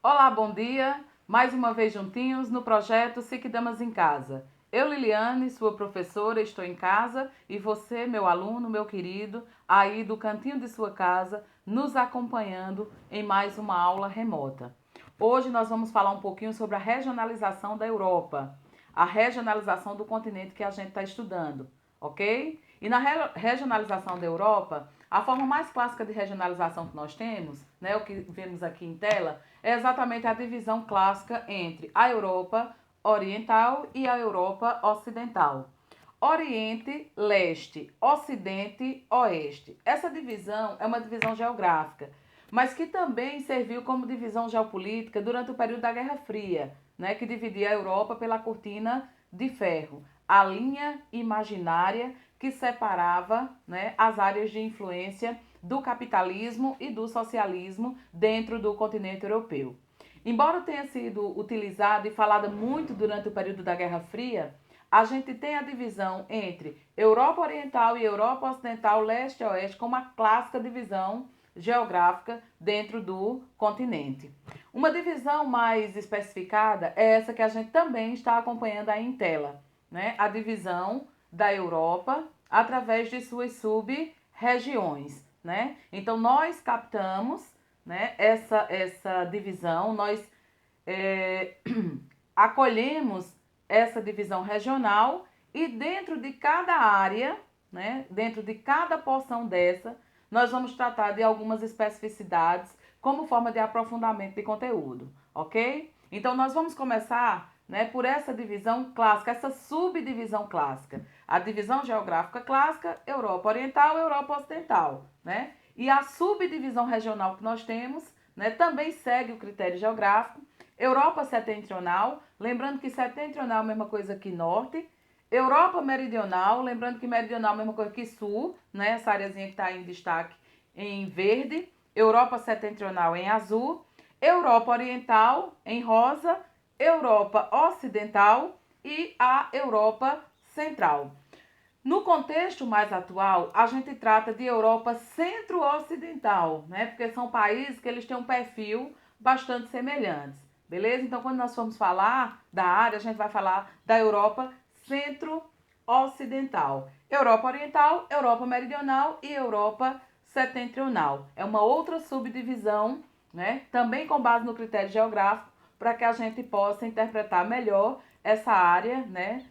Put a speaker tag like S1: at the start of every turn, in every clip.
S1: Olá, bom dia. Mais uma vez juntinhos no projeto SIC Damas em Casa. Eu, Liliane, sua professora, estou em casa e você, meu aluno, meu querido, aí do cantinho de sua casa, nos acompanhando em mais uma aula remota. Hoje nós vamos falar um pouquinho sobre a regionalização da Europa, a regionalização do continente que a gente está estudando, ok? E na regionalização da Europa, a forma mais clássica de regionalização que nós temos, né, o que vemos aqui em tela, é exatamente a divisão clássica entre a Europa Oriental e a Europa Ocidental. Oriente, Leste, Ocidente, Oeste. Essa divisão é uma divisão geográfica, mas que também serviu como divisão geopolítica durante o período da Guerra Fria, né, que dividia a Europa pela cortina de ferro, a linha imaginária que separava, né, as áreas de influência do capitalismo e do socialismo dentro do continente europeu. Embora tenha sido utilizada e falada muito durante o período da Guerra Fria, a gente tem a divisão entre Europa Oriental e Europa Ocidental, Leste e Oeste, como a clássica divisão geográfica dentro do continente. Uma divisão mais especificada é essa que a gente também está acompanhando aí em tela, né? A divisão da Europa através de suas sub-regiões, né? Então nós captamos, né, essa divisão, nós é, acolhemos essa divisão regional e dentro de cada área, né, dentro de cada porção dessa, nós vamos tratar de algumas especificidades como forma de aprofundamento de conteúdo, ok? Então nós vamos começar, né, por essa divisão clássica, essa subdivisão clássica. A divisão geográfica clássica, Europa Oriental, Europa Ocidental, né? E a subdivisão regional que nós temos, né, também segue o critério geográfico. Europa Setentrional, lembrando que setentrional é a mesma coisa que norte. Europa Meridional, lembrando que meridional é a mesma coisa que sul, né? Essa areazinha que está em destaque em verde. Europa Setentrional em azul. Europa Oriental em rosa. Europa Ocidental e a Europa Central. No contexto mais atual, a gente trata de Europa centro-ocidental, né? Porque são países que eles têm um perfil bastante semelhantes, beleza? Então, quando nós formos falar da área, a gente vai falar da Europa centro-ocidental. Europa Oriental, Europa Meridional e Europa Setentrional. É uma outra subdivisão, né? Também com base no critério geográfico, para que a gente possa interpretar melhor essa área, né?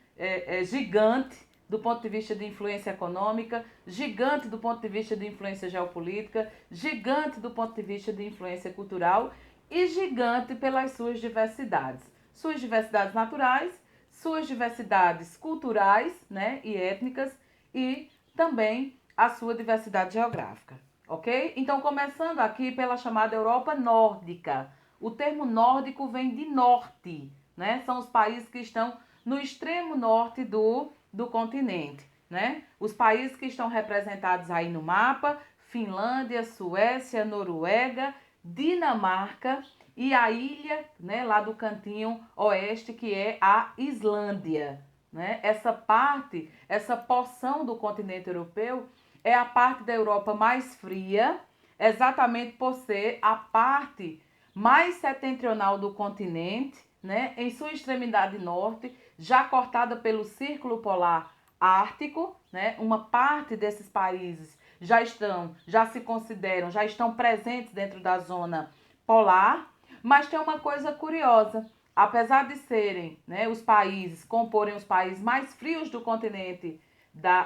S1: Gigante do ponto de vista de influência econômica, gigante do ponto de vista de influência geopolítica, gigante do ponto de vista de influência cultural e gigante pelas suas diversidades. Suas diversidades naturais, suas diversidades culturais, né, e étnicas e também a sua diversidade geográfica, ok? Então, começando aqui pela chamada Europa Nórdica. O termo nórdico vem de norte, né? São os países que estão no extremo norte do continente, né? Os países que estão representados aí no mapa: Finlândia, Suécia, Noruega, Dinamarca e a ilha, né, lá do cantinho oeste, que é a Islândia, né? Essa parte, essa porção do continente europeu é a parte da Europa mais fria, exatamente por ser a parte mais setentrional do continente, né, em sua extremidade norte, já cortada pelo Círculo Polar Ártico, né? Uma parte desses países já se consideram, já estão presentes dentro da zona polar, mas tem uma coisa curiosa. Apesar de serem, né, os países, comporem os países mais frios do continente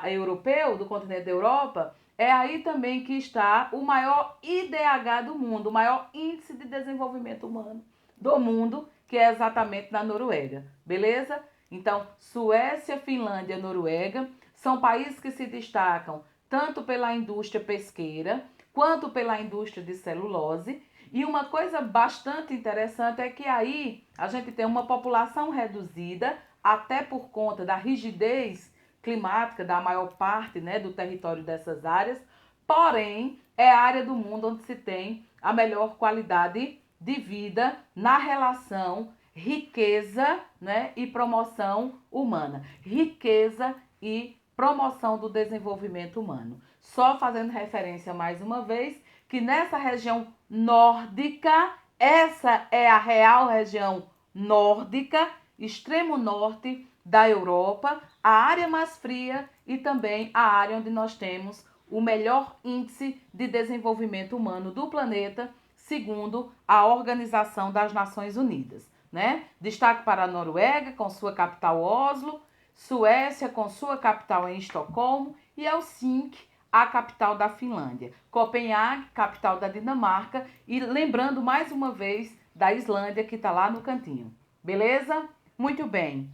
S1: europeu, do continente da Europa, é aí também que está o maior IDH do mundo, o maior índice de desenvolvimento humano do mundo, que é exatamente na Noruega, beleza? Então, Suécia, Finlândia, Noruega são países que se destacam tanto pela indústria pesqueira quanto pela indústria de celulose. E uma coisa bastante interessante é que aí a gente tem uma população reduzida, até por conta da rigidez climática da maior parte, né, do território dessas áreas, porém é a área do mundo onde se tem a melhor qualidade de vida na relação riqueza, né, e promoção humana. Riqueza e promoção do desenvolvimento humano. Só fazendo referência mais uma vez que nessa região nórdica Essa é a real região nórdica, extremo norte da Europa, a área mais fria e também a área onde nós temos o melhor índice de desenvolvimento humano do planeta, segundo a Organização das Nações Unidas, né? Destaque para a Noruega, com sua capital Oslo, Suécia, com sua capital em Estocolmo, e Helsinki, a capital da Finlândia. Copenhague, capital da Dinamarca, e lembrando mais uma vez da Islândia, que está lá no cantinho. Beleza? Muito bem.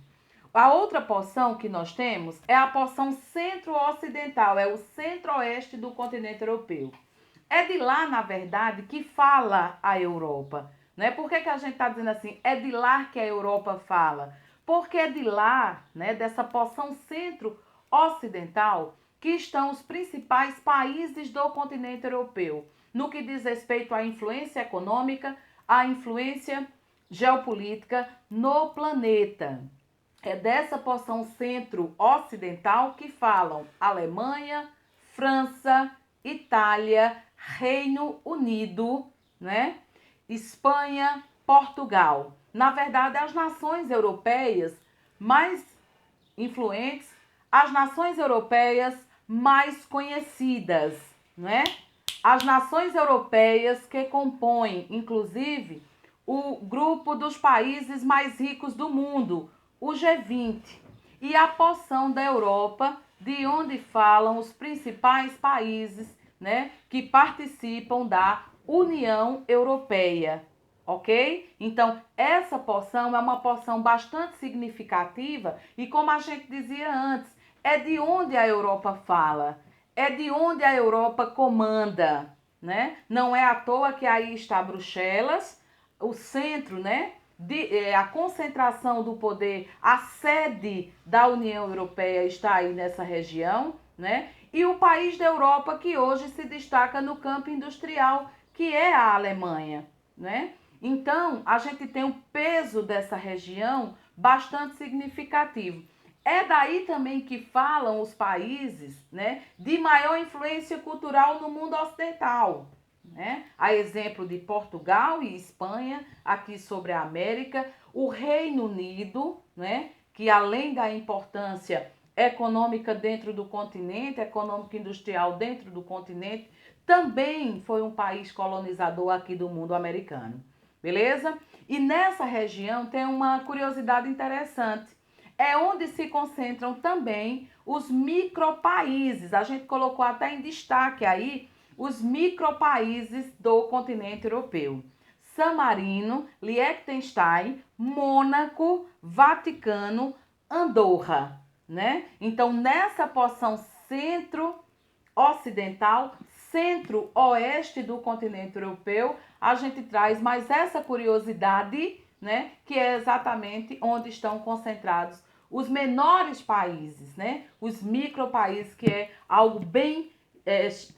S1: A outra porção que nós temos é a porção centro-ocidental, é o centro-oeste do continente europeu. É de lá, na verdade, que fala a Europa. Né? Por que a gente está dizendo assim? É de lá que a Europa fala. Porque é de lá, né, dessa porção centro-ocidental, que estão os principais países do continente europeu, no que diz respeito à influência econômica, à influência geopolítica no planeta. É dessa porção centro-ocidental que falam Alemanha, França, Itália, Reino Unido, né? Espanha, Portugal. Na verdade, as nações europeias mais influentes, as nações europeias mais conhecidas, né? As nações europeias que compõem, inclusive, o grupo dos países mais ricos do mundo, o G20, e a porção da Europa, de onde falam os principais países, né, que participam da União Europeia, ok? Então, essa porção é uma porção bastante significativa e, como a gente dizia antes, é de onde a Europa fala, é de onde a Europa comanda, né? Não é à toa que aí está Bruxelas, o centro, né? A concentração do poder, a sede da União Europeia está aí nessa região, né? E o país da Europa que hoje se destaca no campo industrial, que é a Alemanha, né? Então, a gente tem um peso dessa região bastante significativo. É daí também que falam os países, né, de maior influência cultural no mundo ocidental, né? A exemplo de Portugal e Espanha, aqui sobre a América, o Reino Unido, né, que além da importância econômica dentro do continente, econômica industrial dentro do continente, também foi um país colonizador aqui do mundo americano. Beleza? E nessa região tem uma curiosidade interessante. É onde se concentram também os micropaíses. A gente colocou até em destaque aí os micropaíses do continente europeu. San Marino, Liechtenstein, Mônaco, Vaticano, Andorra, né? Então, nessa porção centro-ocidental, centro-oeste do continente europeu, a gente traz mais essa curiosidade, né? Que é exatamente onde estão concentrados os menores países, né? Os micropaíses, que é algo bem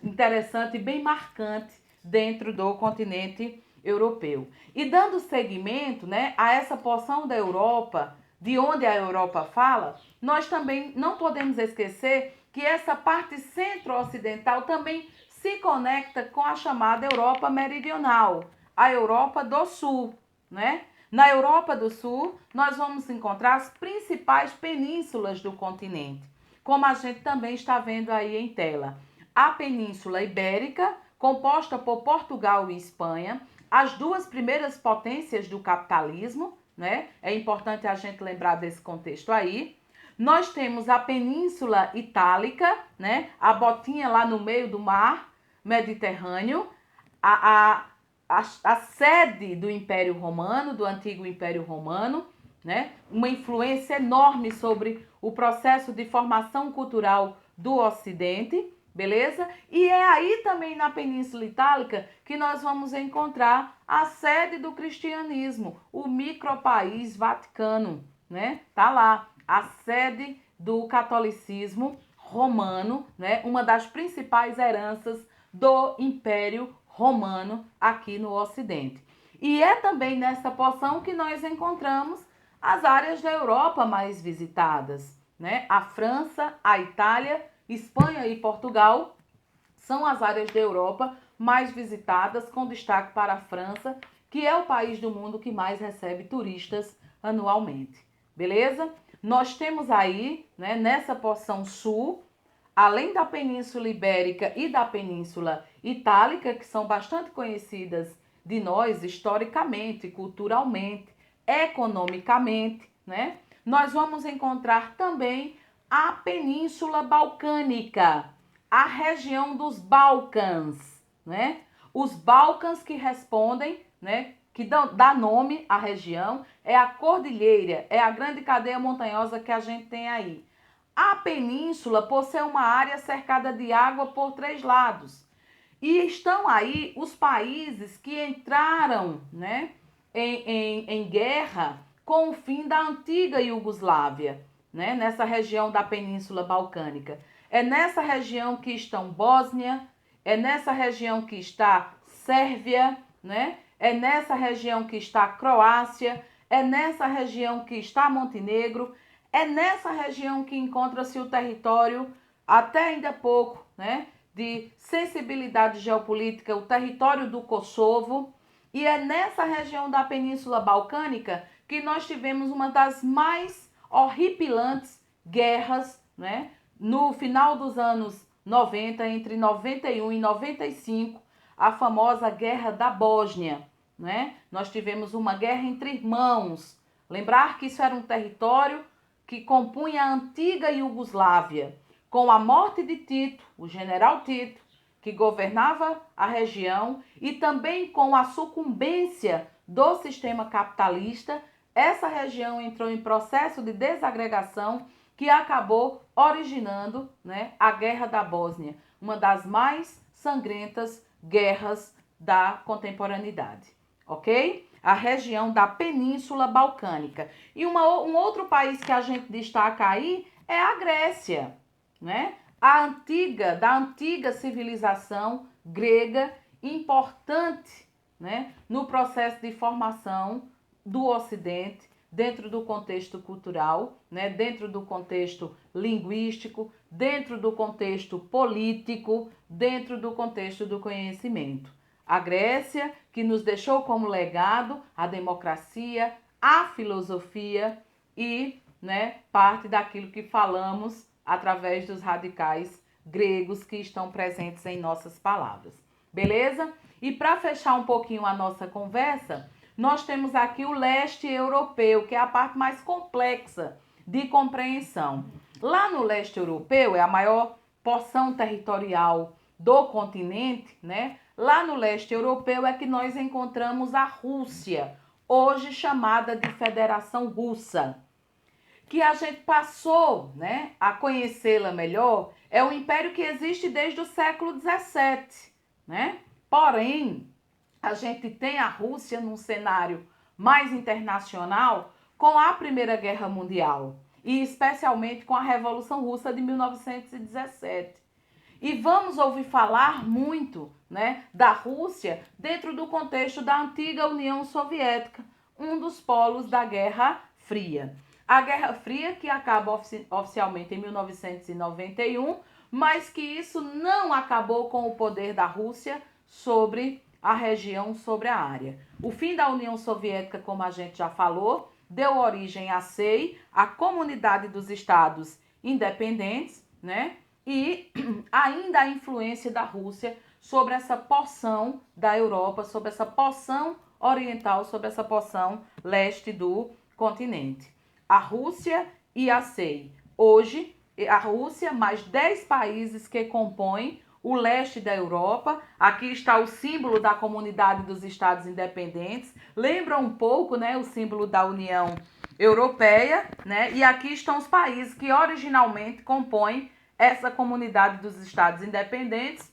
S1: interessante e bem marcante dentro do continente europeu. E dando seguimento, né, a essa porção da Europa, de onde a Europa fala, nós também não podemos esquecer que essa parte centro-ocidental também se conecta com a chamada Europa Meridional, a Europa do Sul, né? Na Europa do Sul, nós vamos encontrar as principais penínsulas do continente, como a gente também está vendo aí em tela. A Península Ibérica, composta por Portugal e Espanha, as duas primeiras potências do capitalismo, né? É importante a gente lembrar desse contexto aí. Nós temos a Península Itálica, né? A botinha lá no meio do mar Mediterrâneo, a sede do Império Romano, do antigo Império Romano, né? Uma influência enorme sobre o processo de formação cultural do Ocidente, beleza? E é aí também na Península Itálica que nós vamos encontrar a sede do cristianismo, o micropaís Vaticano, né? Tá lá, a sede do catolicismo romano, né? Uma das principais heranças do Império Romano aqui no Ocidente. E é também nessa porção que nós encontramos as áreas da Europa mais visitadas, né? A França, a Itália, Espanha e Portugal são as áreas da Europa mais visitadas, com destaque para a França que é o país do mundo que mais recebe turistas anualmente. Beleza? Nós temos aí, né, nessa porção sul, além da Península Ibérica e da Península Itálica, que são bastante conhecidas de nós historicamente, culturalmente, economicamente, né? Nós vamos encontrar também a Península Balcânica, a região dos Balcãs, né? Os Balcãs que respondem, né, que dá nome à região, é a cordilheira, é a grande cadeia montanhosa que a gente tem aí. A península possui uma área cercada de água por 3 lados. E estão aí os países que entraram, né, em guerra com o fim da antiga Iugoslávia, né, nessa região da Península Balcânica. É nessa região que estão Bósnia, é nessa região que está Sérvia, né? É nessa região que está Croácia, é nessa região que está Montenegro, é nessa região que encontra-se o território, até ainda pouco, né, de sensibilidade geopolítica, o território do Kosovo, e é nessa região da Península Balcânica que nós tivemos uma das mais horripilantes guerras, né, no final dos anos 90, entre 91 e 95, a famosa Guerra da Bósnia, né? Nós tivemos uma guerra entre irmãos. Lembrar que isso era um território que compunha a antiga Iugoslávia. Com a morte de Tito, o general Tito, que governava a região, e também com a sucumbência do sistema capitalista, essa região entrou em processo de desagregação que acabou originando, né, a Guerra da Bósnia, uma das mais sangrentas guerras da contemporaneidade, ok? A região da Península Balcânica. E um outro país que a gente destaca aí é a Grécia, né? Da antiga civilização grega, importante, né, no processo de formação do Ocidente, dentro do contexto cultural, né, dentro do contexto linguístico, dentro do contexto político, dentro do contexto do conhecimento. A Grécia, que nos deixou como legado a democracia, a filosofia e, né, parte daquilo que falamos através dos radicais gregos que estão presentes em nossas palavras. Beleza? E para fechar um pouquinho a nossa conversa, nós temos aqui o leste europeu, que é a parte mais complexa de compreensão. Lá no leste europeu, é a maior porção territorial do continente, né? Lá no leste europeu é que nós encontramos a Rússia, hoje chamada de Federação Russa, que a gente passou, né, a conhecê-la melhor. É um império que existe desde o século XVII, né? Porém, a gente tem a Rússia num cenário mais internacional com a Primeira Guerra Mundial e especialmente com a Revolução Russa de 1917. E vamos ouvir falar muito, né, da Rússia dentro do contexto da antiga União Soviética, um dos polos da Guerra Fria. A Guerra Fria que acaba oficialmente em 1991, mas que isso não acabou com o poder da Rússia sobre a região, sobre a área. O fim da União Soviética, como a gente já falou, deu origem à CEI, a Comunidade dos Estados Independentes, né? E ainda a influência da Rússia sobre essa porção da Europa, sobre essa porção oriental, sobre essa porção leste do continente. A Rússia e a CEI. Hoje, a Rússia mais 10 países que compõem o leste da Europa. Aqui está o símbolo da Comunidade dos Estados Independentes. Lembra um pouco, né, o símbolo da União Europeia, né? E aqui estão os países que originalmente compõem essa Comunidade dos Estados Independentes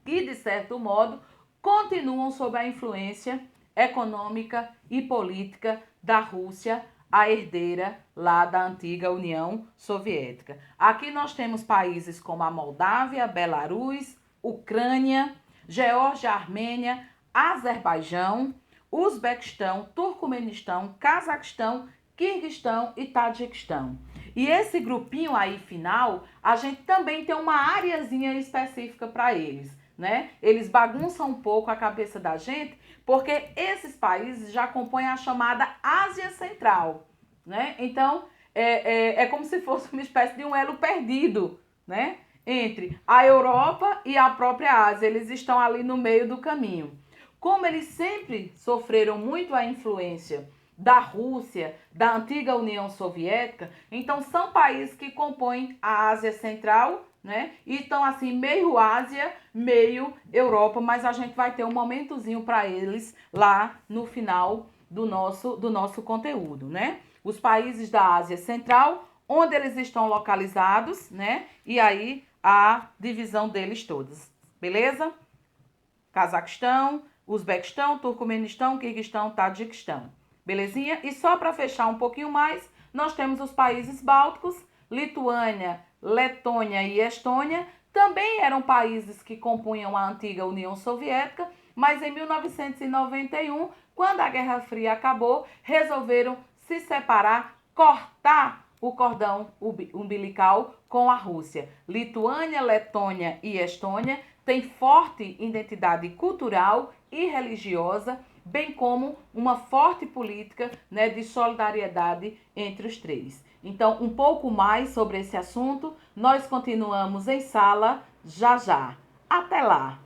S1: e, de certo modo, continuam sob a influência econômica e política da Rússia, a herdeira lá da antiga União Soviética. Aqui nós temos países como a Moldávia, Belarus, Ucrânia, Geórgia, Armênia, Azerbaijão, Uzbequistão, Turcomenistão, Cazaquistão, Quirguistão e Tadjiquistão. E esse grupinho aí final, a gente também tem uma areazinha específica para eles. né? Eles bagunçam um pouco a cabeça da gente, porque esses países já compõem a chamada Ásia Central, né? Então, é como se fosse uma espécie de um elo perdido, né? Entre a Europa e a própria Ásia. Eles estão ali no meio do caminho. Como eles sempre sofreram muito a influência da Rússia, da antiga União Soviética, então são países que compõem a Ásia Central, né? E estão assim, meio Ásia, meio Europa, mas a gente vai ter um momentozinho para eles lá no final do nosso conteúdo, né? Os países da Ásia Central, onde eles estão localizados, né? E aí a divisão deles todos, beleza? Cazaquistão, Uzbequistão, Turcomenistão, Quirguistão, Tadiquistão. Belezinha? E só para fechar um pouquinho mais, nós temos os países bálticos, Lituânia, Letônia e Estônia, também eram países que compunham a antiga União Soviética, mas em 1991, quando a Guerra Fria acabou, resolveram se separar, cortar o cordão umbilical com a Rússia. Lituânia, Letônia e Estônia têm forte identidade cultural e religiosa, bem como uma forte política, né, de solidariedade entre os três. Então, um pouco mais sobre esse assunto, nós continuamos em sala já já. Até lá!